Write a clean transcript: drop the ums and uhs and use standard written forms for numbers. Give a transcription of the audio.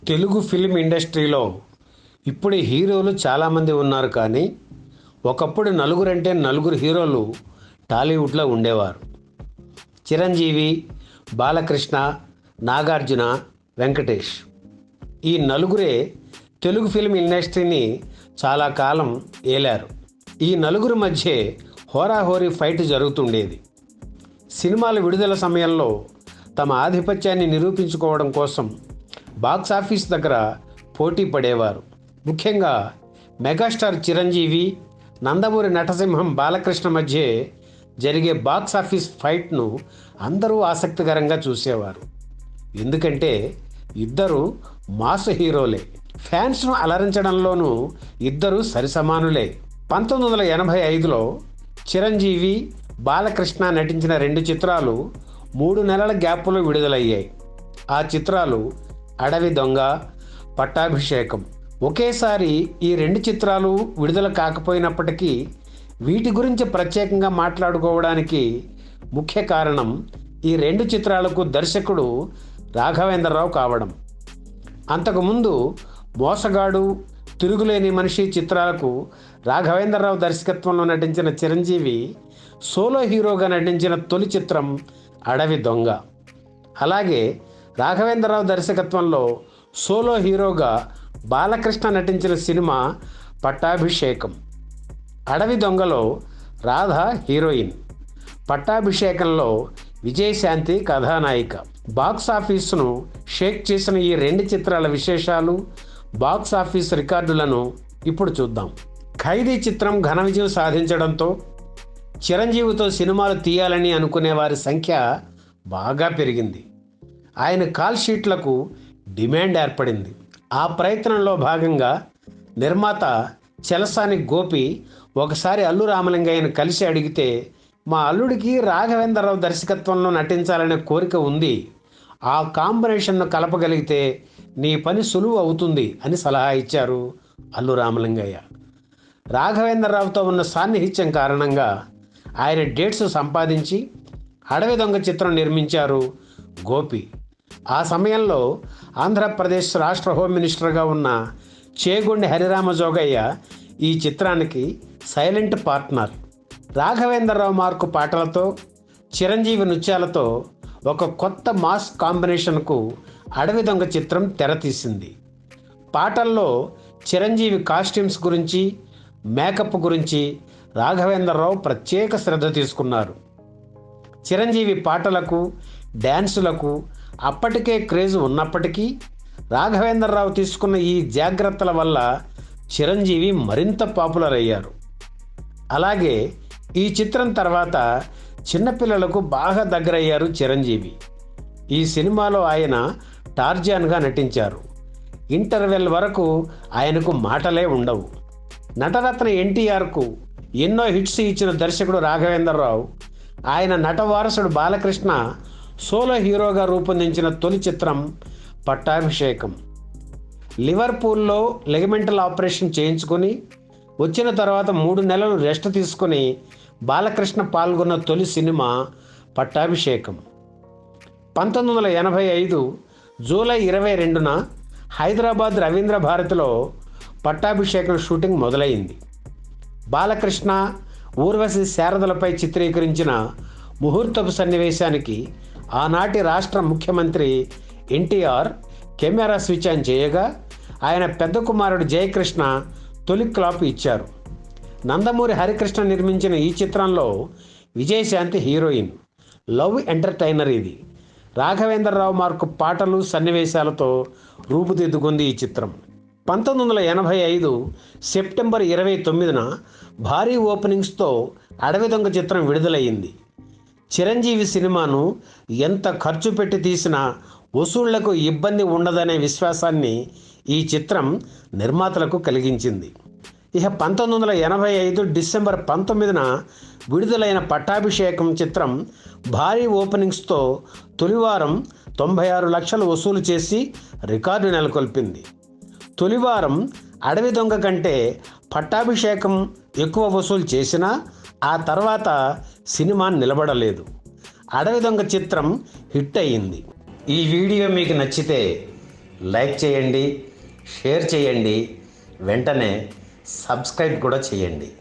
Telugu film ఇండస్ట్రీలో ఇప్పుడు హీరోలు చాలామంది ఉన్నారు, కానీ ఒకప్పుడు నలుగురంటే నలుగురు హీరోలు టాలీవుడ్లో ఉండేవారు. చిరంజీవి, బాలకృష్ణ, నాగార్జున, వెంకటేష్. ఈ నలుగురే తెలుగు ఫిల్మ్ ఇండస్ట్రీని చాలా కాలం ఏలారు. ఈ నలుగురు మధ్య హోరాహోరీ ఫైట్ జరుగుతుండేది. సినిమాల విడుదల సమయంలో తమ ఆధిపత్యాన్ని నిరూపించుకోవడం కోసం బాక్సాఫీస్ దగ్గర పోటీ పడేవారు. ముఖ్యంగా మెగాస్టార్ చిరంజీవి, నందమూరి నటసింహం బాలకృష్ణ మధ్య జరిగే బాక్సాఫీస్ ఫైట్ను అందరూ ఆసక్తికరంగా చూసేవారు. ఎందుకంటే ఇద్దరు మాస్ హీరోలే. ఫ్యాన్స్ను అలరించడంలోనూ ఇద్దరు సరిసమానులే. 1985లో చిరంజీవి, బాలకృష్ణ నటించిన 2 చిత్రాలు 3 నెలల గ్యాప్లో విడుదలయ్యాయి. ఆ చిత్రాలు అడవి దొంగ, పట్టాభిషేకం. ఒకేసారి ఈ 2 చిత్రాలు విడుదల కాకపోయినప్పటికీ వీటి గురించి ప్రత్యేకంగా మాట్లాడుకోవడానికి ముఖ్య కారణం ఈ 2 చిత్రాలకు దర్శకుడు రాఘవేంద్రరావు కావడం. అంతకుముందు మోసగాడు, తిరుగులేని మనిషి చిత్రాలకు రాఘవేంద్రరావు దర్శకత్వంలో నటించిన చిరంజీవి సోలో హీరోగా నటించిన తొలి చిత్రం అడవి దొంగ. అలాగే రాఘవేంద్రరావు దర్శకత్వంలో సోలో హీరోగా బాలకృష్ణ నటించిన సినిమా పట్టాభిషేకం. అడవి దొంగలో రాధ హీరోయిన్, పట్టాభిషేకంలో విజయశాంతి కథానాయిక. బాక్సాఫీస్ను షేక్ చేసిన ఈ 2 చిత్రాల విశేషాలు, బాక్సాఫీస్ రికార్డులను ఇప్పుడు చూద్దాం. ఖైదీ చిత్రం ఘన విజయం సాధించడంతో చిరంజీవితో సినిమాలు తీయాలని అనుకునే వారి సంఖ్య బాగా పెరిగింది. ఆయన కాల్ షీట్లకు డిమాండ్ ఏర్పడింది. ఆ ప్రయత్నంలో భాగంగా నిర్మాత చెలసాని గోపి ఒకసారి అల్లు రామలింగయ్యను కలిసి అడిగితే, మా అల్లుడికి రాఘవేంద్రరావు దర్శకత్వంలో నటించాలనే కోరిక ఉంది, ఆ కాంబినేషన్ను కలపగలిగితే నీ పని సులువు అవుతుంది అని సలహా ఇచ్చారు అల్లు రామలింగయ్య. రాఘవేంద్రరావుతో ఉన్న సాన్నిహిత్యం కారణంగా ఆయన డేట్స్ సంపాదించి అడవి దొంగ చిత్రం నిర్మించారు గోపి. ఆ సమయంలో ఆంధ్రప్రదేశ్ రాష్ట్ర హోమ్ మినిస్టర్గా ఉన్న చేగొండి హరిరామజోగయ్య ఈ చిత్రానికి సైలెంట్ పార్ట్నర్. రాఘవేంద్రరావు మార్కు పాటలతో, చిరంజీవి నృత్యాలతో ఒక కొత్త మాస్ కాంబినేషన్కు అడవి దొంగ చిత్రం తెరతీసింది. పాటల్లో చిరంజీవి కాస్ట్యూమ్స్ గురించి, మేకప్ గురించి రాఘవేంద్రరావు ప్రత్యేక శ్రద్ధ తీసుకున్నారు. చిరంజీవి పాటలకు, డ్యాన్సులకు అప్పటికే క్రేజ్ ఉన్నప్పటికీ రాఘవేంద్రరావు తీసుకున్న ఈ జాగ్రత్తల వల్ల చిరంజీవి మరింత పాపులర్ అయ్యారు. అలాగే ఈ చిత్రం తర్వాత చిన్నపిల్లలకు బాగా దగ్గరయ్యారు చిరంజీవి. ఈ సినిమాలో ఆయన టార్జాన్గా నటించారు. ఇంటర్వెల్ వరకు ఆయనకు మాటలే ఉండవు. నటరత్న ఎన్టీఆర్కు ఎన్నో హిట్స్ ఇచ్చిన దర్శకుడు రాఘవేంద్రరావు ఆయన నటవారసుడు బాలకృష్ణ సోలో హీరోగా రూపొందించిన తొలి చిత్రం పట్టాభిషేకం. లివర్పూల్లో లెగమెంటల్ ఆపరేషన్ చేయించుకొని వచ్చిన తర్వాత 3 నెలలు రెస్ట్ తీసుకుని బాలకృష్ణ పాల్గొన్న తొలి సినిమా పట్టాభిషేకం. 1985 జూలై 22న హైదరాబాద్ రవీంద్ర భారతిలో పట్టాభిషేకం షూటింగ్ మొదలైంది. బాలకృష్ణ, ఊర్వశి శారదలపై చిత్రీకరించిన ముహూర్తపు సన్నివేశానికి ఆనాటి రాష్ట్ర ముఖ్యమంత్రి ఎన్టీఆర్ కెమెరా స్విచ్ ఆన్ చేయగా ఆయన పెద్ద కుమారుడు జయకృష్ణ తొలి క్లాప్ ఇచ్చారు. నందమూరి హరికృష్ణ నిర్మించిన ఈ చిత్రంలో విజయశాంతి హీరోయిన్. లవ్ ఎంటర్టైనర్ ఇది. రాఘవేంద్రరావు మార్కు పాటలు, సన్నివేశాలతో రూపుదిద్దుకుంది ఈ చిత్రం. 1985 సెప్టెంబర్ 29న భారీ ఓపెనింగ్స్తో అడవి దొంగ చిత్రం విడుదలయ్యింది. చిరంజీవి సినిమాను ఎంత ఖర్చు పెట్టి తీసినా వసూళ్లకు ఇబ్బంది ఉండదనే విశ్వాసాన్ని ఈ చిత్రం నిర్మాతలకు కలిగించింది. ఇక 1985 డిసెంబర్ 19న విడుదలైన పట్టాభిషేకం చిత్రం భారీ ఓపెనింగ్స్తో తొలివారం 96 లక్షలు వసూలు చేసి రికార్డు నెలకొల్పింది. తొలివారం అడవి దొంగ కంటే పట్టాభిషేకం ఎక్కువ వసూలు చేసినా ఆ తర్వాత సినిమా నిలబడలేదు. అడవి దొంగ చిత్రం హిట్ అయ్యింది. ఈ వీడియో మీకు నచ్చితే లైక్ చేయండి, షేర్ చేయండి, వెంటనే సబ్స్క్రైబ్ కూడా చేయండి.